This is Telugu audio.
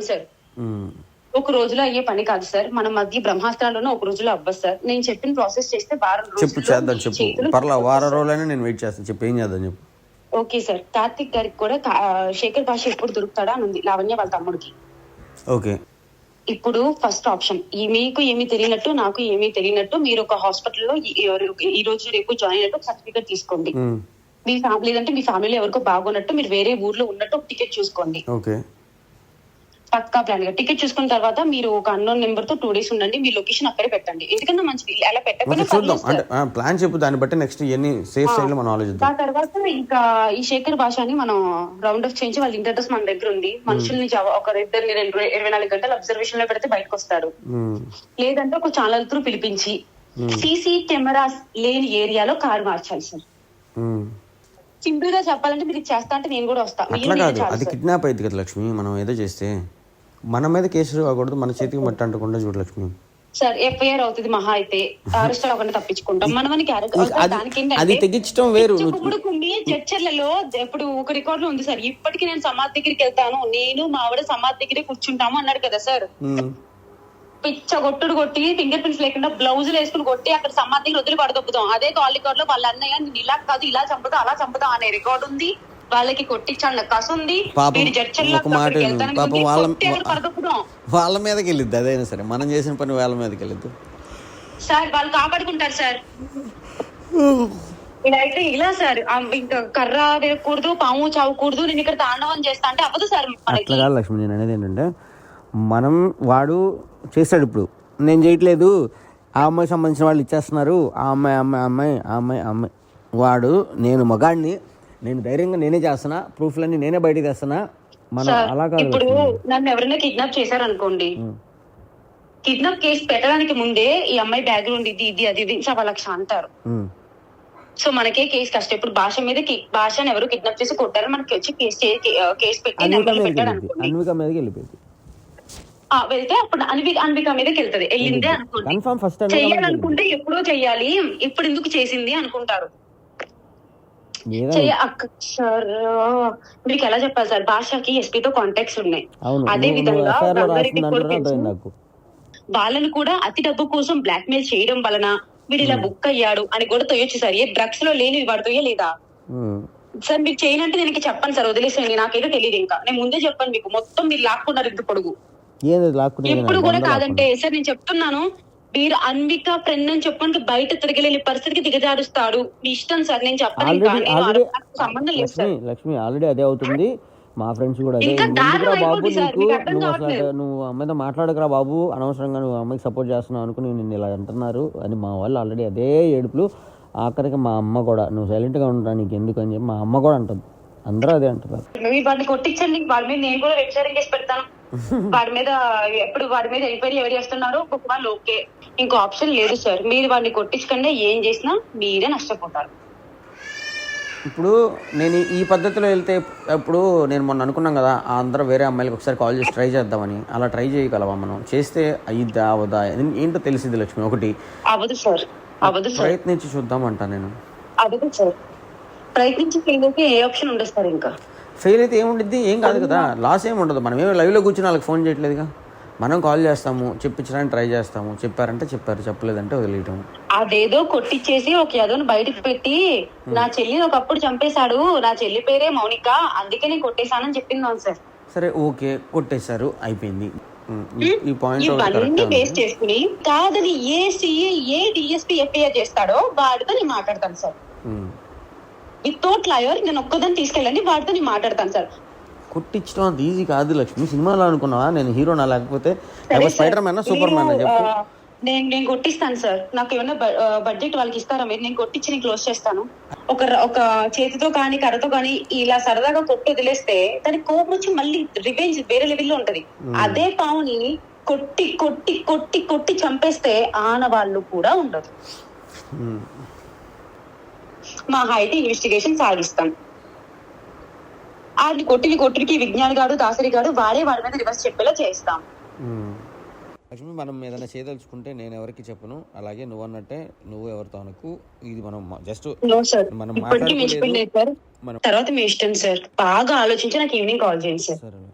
సార్ ఒక రోజులో అయ్యే పని కాదు సార్. మన మధ్య బ్రహ్మాస్త్రాల్లోనే ఒక రోజులో అవ్వదు సార్. నేను చెప్పిన ప్రాసెస్ చేస్తే వారం చెప్పు చేద్దాం చెప్పు పర్లా వారం రోజులైనా నేను వెయిట్ చేస్తాను చెప్పు ఏం చేద్దాం చెప్పు. Okay sir. కార్తిక్ గారికి కూడా శేఖర్ భాష ఎప్పుడు దొరుకుతాడా అని ఉంది లావణ్య వాళ్ళ తమ్ముడికి. ఓకే ఇప్పుడు ఫస్ట్ ఆప్షన్ మీకు ఏమీ తెలియనట్టు నాకు ఏమీ తెలియనట్టు మీరు ఒక హాస్పిటల్లో ఈ రోజు రేపు జాయిన్ అయినట్టు సర్టిఫికేట్ తీసుకోండి. మీ ఫ్యామిలీ అంటే మీ ఫ్యామిలీలో ఎవరికో బాగున్నట్టు మీరు వేరే ఊర్లో ఉన్నట్టు ఒక టికెట్ చూసుకోండి. ఓకే పక్కా ప్లాన్ గా టికెట్ చూసుకున్న తర్వాత మీరు ఒక అన్నోన్ నెంబర్ తో 2 days ఉండండి. మీ లొకేషన్ అక్కడే పెట్టండి. ఎందుకన్నా మంచిది. అలా పెట్టకుండా చూద్దాం అంటే ప్లాన్ చెప్పు దాన్ని బట్టి నెక్స్ట్ ఎన్ని సేఫ్ సైడ్ లో మనం ఆలోచిద్దాం. ఆ తర్వాత ఇంకా ఈ శేఖర్ భాషని మనం రౌండ్ అప్ చేయించి వాళ్ళ ఇంటి అడ్రస్ మన దగ్గర ఉంది. మనుషుల్ని ఒక 24 గంటలు అబ్జర్వేషన్ లో పెడితే బయటకు వస్తారు. లేదంటే ఒక ఛానల్ త్రూ పిలిపించి సీసీ కెమెరాస్ లేని ఏరియాలో కారు మార్చాలి సార్. సింపుల్ గా చెప్పాలంటే మీరు చేస్తా అంటే నేను కూడా వస్తా. అట్లా కాదు అది కిడ్నాప్ అయింది కదా లక్ష్మి. మనం ఏదో చేస్తే మన మీద కేసు అవ్వకూడదు. మన చేతికి మట్టి అంటకుండా చూడు లక్ష్మి. సార్ ఎఫ్ఐఆర్ అవుతుంది మహా అయితే అరెస్ట్ అవ్వకుండా తప్పించుకుంటాం. మనకి అది తెగించడం వేరు. ఇప్పుడు కొన్ని చర్చలలో ఇప్పుడు ఒక రికార్డ్ లో ఉంది సార్. ఇప్పటికీ నేను సమాధి దగ్గరికి వెళ్తాను, నేను మా ఆవిడ సమాధి దగ్గరే కూర్చుంటాము అన్నాడు కదా సార్. పిచ్చ కొట్టుడు కొట్టి ఫింగర్ ప్రింట్స్ లేకుండా బ్లౌజులు వేసుకుని కొట్టి అక్కడ సమాధి దగ్గర వదిలి పడదొప్పుతాం. అదే కాల్ రికార్డ్ లో వాళ్ళ అన్నయ్య నేను ఇలా కాదు ఇలా చంపుతా అలా చంపుతా అనే రికార్డ్ ఉంది. వాళ్ళకి కొట్టించాను కసు ఉంది. వాళ్ళ మీదకి వెళ్ళిద్ది అదైనా సరే. మనం చేసిన పని వాళ్ళ మీదకి వెళ్ళిద్దు సార్. వాళ్ళు కాపాడుకుంటారు సార్. అయితే ఇలా సార్ ఇంకా కర్ర వేయకూడదు, పాము చావకూడదు, నేను ఇక్కడ తాండవం చేస్తా అంటే అవ్వదు సార్. అట్లా కాదు లక్ష్మి. నేను అనేది ఏంటంటే వాడు చేస్తాడు. ఇప్పుడు నేను చేయట్లేదు, ఆ అమ్మాయి సంబంధించిన వాళ్ళు ఇచ్చేస్తున్నారు. ఆ అమ్మాయి వాడు నేను మగాడిని, నేను ధైర్యంగా నేనే చేస్తున్నా, ప్రూఫ్లన్నీ నేనే బయటకు తెస్తున్నా. మనం అలా కాదు. ఇప్పుడు నన్ను ఎవరైనా కిడ్నాప్ చేశారనుకోండి, కిడ్నాప్ కేసు పెట్టడానికి ముందే ఈ అమ్మాయి బ్యాక్గ్రౌండ్ ఇది అది 1,00,000 అంటారు. సో మనకే కేసు కష్టం. ఇప్పుడు భాషను ఎవరు కిడ్నాప్ చేసి కొట్టారు మనకి వచ్చి కేసు పెట్టి అన్విక మీదకి వెళ్ళిపోయింది. వెళ్తే అప్పుడు అన్విక మీదకి వెళ్తుంది. వెళ్ళిందే అనుకోండి. చెయ్యాలనుకుంటే ఎప్పుడో చెయ్యాలి, ఇప్పుడు ఎందుకు చేసింది అనుకుంటారు. సార్ మీకు ఎలా చెప్పాలి సార్, భాషకి ఎస్పీతో కాంటాక్ట్స్ ఉన్నాయి. అదే విధంగా వాళ్ళని కూడా అతి డబ్బు కోసం బ్లాక్ మెయిల్ చేయడం వలన వీడు ఇలా బుక్ అయ్యాడు అని కూడా తొయ్యొచ్చు సార్. ఏ డ్రగ్స్ లో లేని వాడు తొయ్యలేదా సార్? మీరు చేయనంటే నేను చెప్పాను సార్, వదిలేసేయండి, నాకేదో తెలియదు. ఇంకా నేను ముందే చెప్పాను మీకు, మొత్తం మీరు లాక్కున్నారు ఇంత పొడుగు. ఎప్పుడు కూడా కాదంటే సార్ నేను చెప్తున్నాను, మీరు అన్విక ఫ్రెండ్ అని చెప్పడానికి బయట తిరగలేని పరిస్థితికి దిగజారుస్తాడు. మీ ఇష్టం సార్, నేను చెప్పాను. సంబంధం లేదు సార్. లక్ష్మి ఆల్రెడీ అదే అవుతుంది. మా ఫ్రెండ్స్ కూడా అదే. బాబు నువ్వు అమ్మాయితో మాట్లాడకరా బాబు, అనవసరంగా నువ్వు అమ్మాయికి సపోర్ట్ చేస్తున్నావు అనుకుని నిన్ను ఇలా అంటున్నారు అని మా వాళ్ళు ఆల్రెడీ అదే ఏడుపులు. ఆఖరికి మా అమ్మ కూడా నువ్వు సైలెంట్ గా ఉంటా నీకు ఎందుకు అని చెప్పి మా అమ్మ కూడా అంటుంది. అందరూ అదే అంటున్నారు. వాడిని కొట్టించండి, వాడి మీద నేను కూడా వెబ్ షేరింగ్ చేసి పెడతాను. వాడి మీద ఎంక్వైరీ ఎవరు చేస్తున్నారు ఒకవేళ ఓకే, ఇంకో ఆప్షన్ లేదు సార్. మీరు వాడిని కొట్టించకుండా ఏం చేసినా మీరే నష్టపోతారు. ఇప్పుడు నేను ఈ పద్ధతిలో వెళ్తే, ఇప్పుడు నేను మొన్న అనుకున్నాం కదా అందరూ వేరే అమ్మాయిలకు ఒకసారి కాల్ చేసి ట్రై చేద్దామని. అలా ట్రై చేయగలవా మనం? చేస్తే అయ్యిద్దా అవదా ఏంటో తెలిసింది లక్ష్మి. ఒకటి అవదు సార్, అవదు సార్. ప్రయత్నించి చూద్దామంటా నేను. అవదు సార్, ప్రయత్నించి ఫెయిల్ అయితే ఏ ఆప్షన్ ఉండదు సార్. ఇంకా ఫెయిల్ అయితే ఏముండిద్ది? ఏం కాదు కదా, లాస్ ఏమి ఉండదు. మనం ఏమి లైవ్లో కూర్చొని వాళ్ళకి ఫోన్ చేయట్లేదుగా. మనం కాల్ చేస్తాము, చెప్పించడానికి ట్రై చేస్తాము. చెప్పారంటే చెప్పారు, చెప్పలేదంటే వదిలేయటం. అదేదో కొట్టించేసి ఒక యాదోని బయటకు పెట్టి నా చెల్లిని ఒకప్పుడు చంపేశాడు, నా చెల్లి పేరే మౌనిక, అందుకే నేను కొట్టేశానని చెప్పింది సార్. సరే ఓకే, కొట్టేశారు, అయిపోయింది. ఈ పాయింట్ ఇవన్నీ బేస్ చేసుకుని కాదని ఏ సిఏ ఏ డిఎస్పీ ఎఫ్ఐఆర్ చేస్తాడో వాడితో నేను మాట్లాడతాను సార్. వితౌట్ లాయర్ నేను ఒక్కదాన్ని తీసుకెళ్ళండి, వాడితో నేను మాట్లాడతాను సార్. కొట్టించడం అంత ఈజీ కాదు లక్ష్మి. సినిమాలో అనుకున్నావా నేను హీరోనా, లేకపోతే స్పైడర్ మ్యాన్ సూపర్ మ్యాన్ చెప్పు. నేను కొట్టిస్తాను సార్. నాకు ఏమైనా బడ్జెట్ వాళ్ళకి ఇస్తారా మీరు? నేను కొట్టించి నేను క్లోజ్ చేస్తాను. ఒక చేతితో కానీ కర్రతో కానీ ఇలా సరదాగా కొట్టి వదిలేస్తే దానికి కోపం వచ్చి మళ్ళీ రివెంజ్ వేరే లెవెల్లో ఉంటది. అదే పావుని కొట్టి కొట్టి కొట్టి కొట్టి చంపేస్తే ఆనవాళ్ళు కూడా ఉండదు. మా అయితే ఇన్వెస్టిగేషన్ సాగిస్తాం. అది కొట్టికి విజ్ఞాన్ గాడు దాసరి గాడు వాడి మీద రివర్స్ చెప్పేలా చేస్తాం. లక్ష్మి మనం ఏదైనా చేయదలుచుకుంటే నేను ఎవరికి చెప్పను, అలాగే నువ్వు అన్నట్టే నువ్వు ఎవరితో అనకు. ఇది మనం జస్ట్ మనం తర్వాత మీ ఇష్టం సార్. బాగా ఆలోచించి నాకు ఈవినింగ్ కాల్ చేయండి సార్.